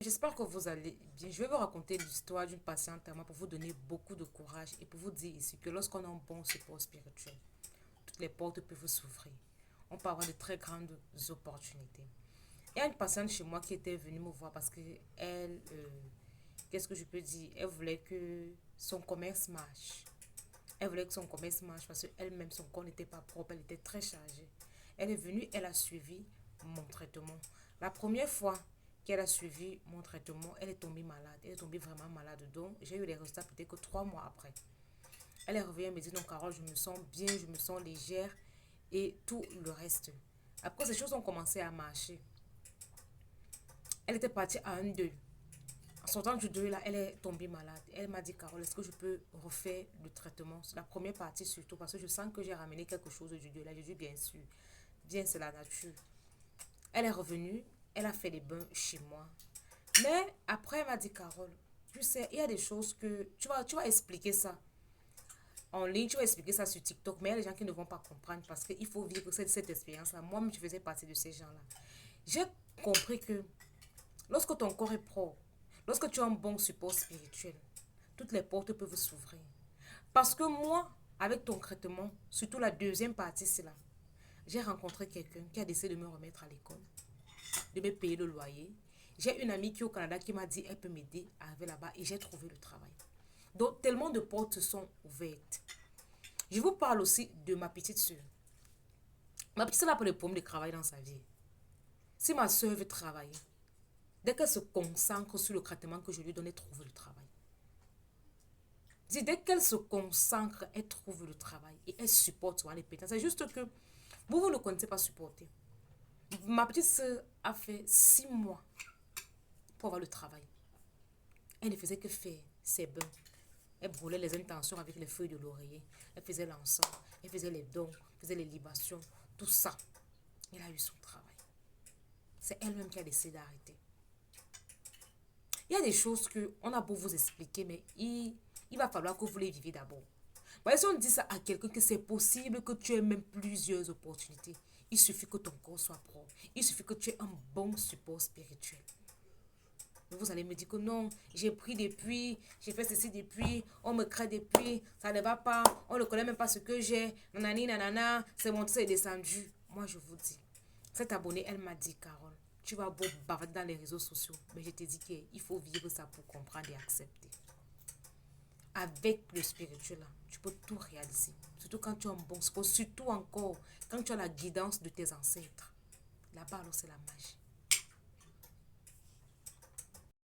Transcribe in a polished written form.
J'espère que vous allez bien. Je vais vous raconter l'histoire d'une patiente à moi pour vous donner beaucoup de courage et pour vous dire ici que lorsqu'on a un bon support spirituel, toutes les portes peuvent s'ouvrir. On peut avoir de très grandes opportunités. Il y a une patiente chez moi qui était venue me voir parce que elle, qu'est-ce que je peux dire? Elle voulait que son commerce marche. Elle voulait que son commerce marche parce qu'elle-même, son corps n'était pas propre, elle était très chargée. Elle est venue, elle a suivi mon traitement. La première fois qu'elle a suivi mon traitement, elle est tombée malade. Elle est tombée vraiment malade. Donc, j'ai eu les résultats peut-être que 3 mois après. Elle est revenue, elle me dit, non, Carole, je me sens bien, je me sens légère et tout le reste. Après, ces choses ont commencé à marcher. Elle était partie à un deuil. En sortant du deuil, là, elle est tombée malade. Elle m'a dit, Carole, est-ce que je peux refaire le traitement? La première partie surtout, parce que je sens que j'ai ramené quelque chose du deuil. Là, je dis, bien sûr. Bien, c'est la nature. Elle est revenue, elle a fait des bains chez moi. Mais après, elle m'a dit, Carole, tu sais, il y a des choses que tu vas expliquer ça en ligne, tu vas expliquer ça sur TikTok, mais il y a des gens qui ne vont pas comprendre parce qu'il faut vivre cette expérience-là. Moi-même, je faisais partie de ces gens-là. J'ai compris que lorsque ton corps est propre, lorsque tu as un bon support spirituel, toutes les portes peuvent s'ouvrir. Parce que moi, avec ton traitement, surtout la deuxième partie, c'est là. J'ai rencontré quelqu'un qui a décidé de me remettre à l'école, de me payer le loyer. J'ai une amie qui est au Canada qui m'a dit elle peut m'aider à arriver là-bas et j'ai trouvé le travail. Donc, tellement de portes se sont ouvertes. Je vous parle aussi de ma petite soeur. Ma petite soeur n'a pas de problème de travail dans sa vie. Si ma soeur veut travailler, dès qu'elle se concentre sur le traitement que je lui donne, elle trouve le travail. Dès qu'elle se concentre, elle trouve le travail et elle supporte les pétances. C'est juste que vous ne connaissez pas supporter. Ma petite soeur a fait 6 mois pour avoir le travail. Elle ne faisait que faire ses bains. Elle brûlait les intentions avec les feuilles de l'oreiller. Elle faisait l'encens. Elle faisait les dons. Elle faisait les libations. Tout ça. Elle a eu son travail. C'est elle-même qui a décidé d'arrêter. Il y a des choses qu'on a beau vous expliquer, mais il va falloir que vous les viviez d'abord. Voyez, si on dit ça à quelqu'un que c'est possible que tu aies même plusieurs opportunités, il suffit que ton corps soit propre. Il suffit que tu aies un bon support spirituel. Vous allez me dire que non, j'ai pris depuis, j'ai fait ceci depuis, on me crée depuis, ça ne va pas, on ne connaît même pas ce que j'ai, nanani, nanana, c'est monté, c'est descendu. Moi, je vous dis, cette abonnée, elle m'a dit, Carole, tu vas beau bavarder dans les réseaux sociaux, mais je te dis qu'il faut vivre ça pour comprendre et accepter. Avec le spirituel, là, tu peux tout réaliser. Surtout quand tu as un bon sport, surtout encore quand tu as la guidance de tes ancêtres. Là-bas, alors, c'est la magie.